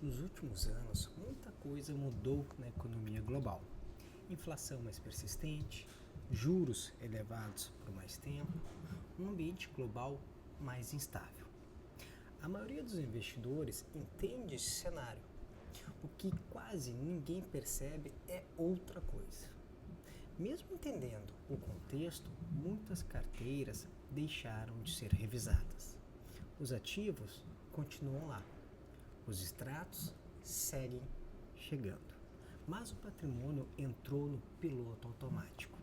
Nos últimos anos, muita coisa mudou na economia global. Inflação mais persistente, juros elevados por mais tempo, um ambiente global mais instável. A maioria dos investidores entende esse cenário. O que quase ninguém percebe é outra coisa. Mesmo entendendo o contexto, muitas carteiras deixaram de ser revisadas. Os ativos continuam lá. Os extratos seguem chegando, mas o patrimônio entrou no piloto automático.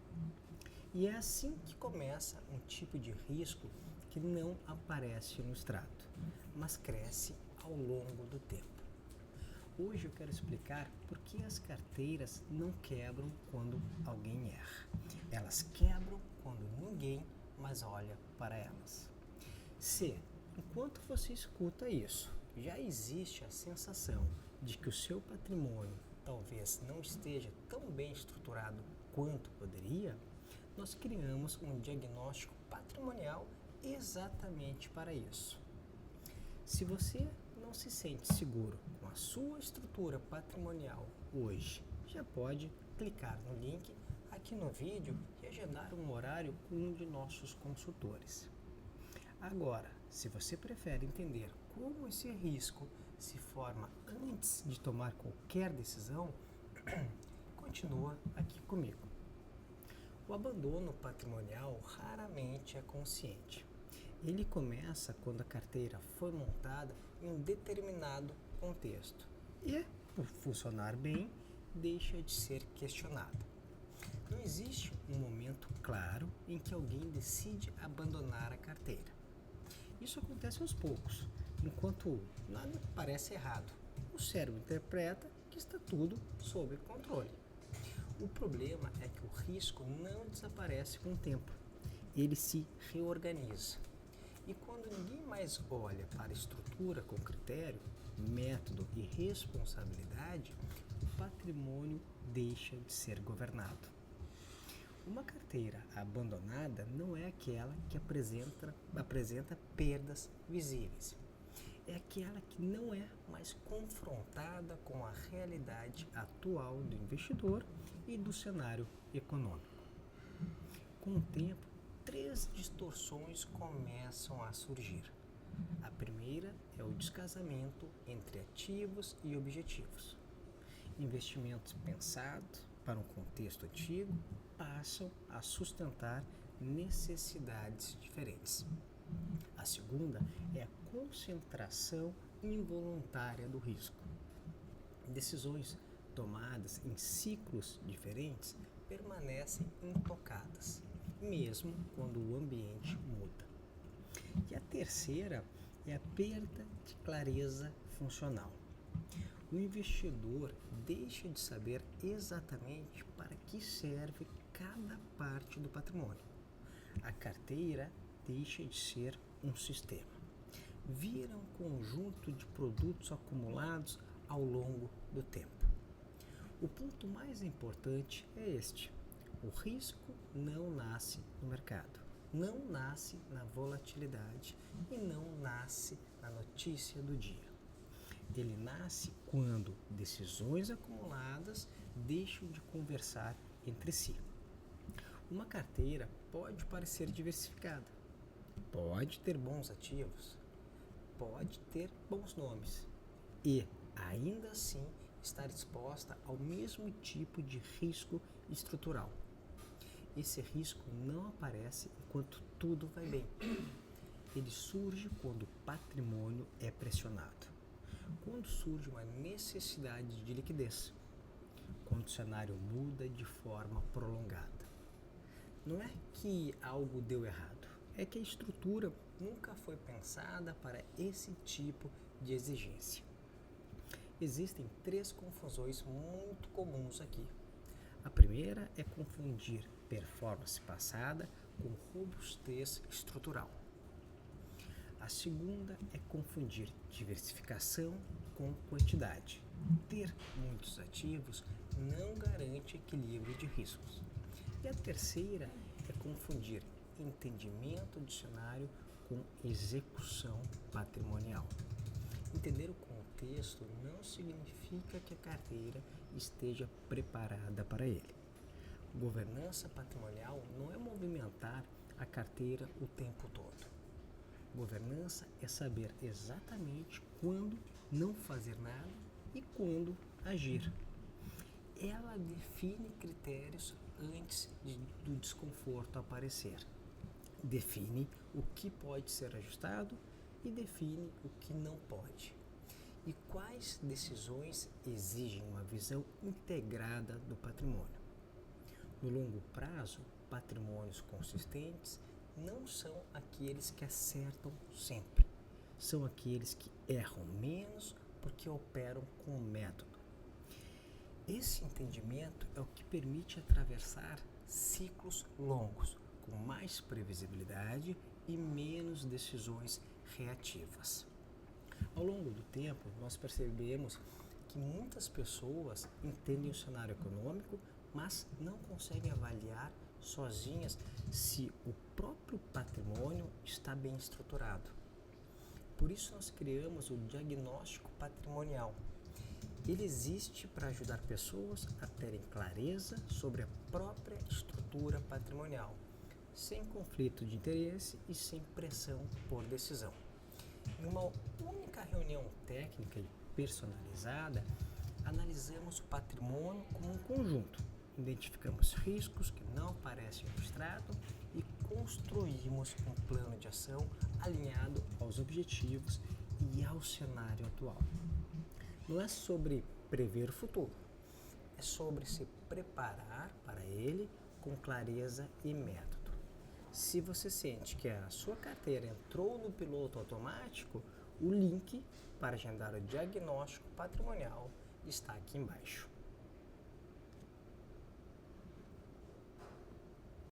E é assim que começa um tipo de risco que não aparece no extrato, mas cresce ao longo do tempo. Hoje eu quero explicar por que as carteiras não quebram quando alguém erra. Elas quebram quando ninguém mais olha para elas. Se, enquanto você escuta isso, já existe a sensação de que o seu patrimônio talvez não esteja tão bem estruturado quanto poderia, nós criamos um diagnóstico patrimonial exatamente para isso. Se você não se sente seguro com a sua estrutura patrimonial hoje, já pode clicar no link aqui no vídeo e agendar um horário com um de nossos consultores. Agora, se você prefere entender como esse risco se forma antes de tomar qualquer decisão, continua aqui comigo. O abandono patrimonial raramente é consciente. Ele começa quando a carteira foi montada em um determinado contexto e, por funcionar bem, deixa de ser questionada. Não existe um momento claro em que alguém decide abandonar a carteira. Isso acontece aos poucos, enquanto nada parece errado. O cérebro interpreta que está tudo sob controle. O problema é que o risco não desaparece com o tempo. Ele se reorganiza. E quando ninguém mais olha para a estrutura com critério, método e responsabilidade, o patrimônio deixa de ser governado. Uma carteira abandonada não é aquela que apresenta perdas visíveis. É aquela que não é mais confrontada com a realidade atual do investidor e do cenário econômico. Com o tempo, 3 distorções começam a surgir. A primeira é o descasamento entre ativos e objetivos. Investimentos pensados para um contexto antigo passam a sustentar necessidades diferentes. A segunda é a concentração involuntária do risco. Decisões tomadas em ciclos diferentes permanecem intocadas, mesmo quando o ambiente muda. E a terceira é a perda de clareza funcional. O investidor deixa de saber exatamente para que serve cada parte do patrimônio. A carteira deixa de ser um sistema. Vira um conjunto de produtos acumulados ao longo do tempo. O ponto mais importante é este: o risco não nasce no mercado, não nasce na volatilidade e não nasce na notícia do dia. Ele nasce quando decisões acumuladas deixam de conversar entre si. Uma carteira pode parecer diversificada, pode ter bons ativos, pode ter bons nomes e, ainda assim, estar exposta ao mesmo tipo de risco estrutural. Esse risco não aparece enquanto tudo vai bem. Ele surge quando o patrimônio é pressionado, quando surge uma necessidade de liquidez, quando o cenário muda de forma prolongada. Não é que algo deu errado, é que a estrutura nunca foi pensada para esse tipo de exigência. Existem 3 confusões muito comuns aqui. A primeira é confundir performance passada com robustez estrutural. A segunda é confundir diversificação com quantidade. Ter muitos ativos não garante equilíbrio de riscos. E a terceira é confundir entendimento do cenário com execução patrimonial. Entender o contexto não significa que a carteira esteja preparada para ele. Governança patrimonial não é movimentar a carteira o tempo todo. Governança é saber exatamente quando não fazer nada e quando agir. Ela define critérios antes do desconforto aparecer. Define o que pode ser ajustado e define o que não pode. E quais decisões exigem uma visão integrada do patrimônio. No longo prazo, patrimônios consistentes não são aqueles que acertam sempre. São aqueles que erram menos porque operam com método. Esse entendimento é o que permite atravessar ciclos longos, com mais previsibilidade e menos decisões reativas. Ao longo do tempo, nós percebemos que muitas pessoas entendem o cenário econômico, mas não conseguem avaliar sozinhas se o próprio patrimônio está bem estruturado. Por isso nós criamos o diagnóstico patrimonial. Ele existe para ajudar pessoas a terem clareza sobre a própria estrutura patrimonial, sem conflito de interesse e sem pressão por decisão. Em uma única reunião técnica e personalizada, analisamos o patrimônio como um conjunto, identificamos riscos que não aparecem no extrato e construímos um plano de ação alinhado aos objetivos e ao cenário atual. Não é sobre prever o futuro, é sobre se preparar para ele com clareza e método. Se você sente que a sua carteira entrou no piloto automático, o link para agendar o diagnóstico patrimonial está aqui embaixo.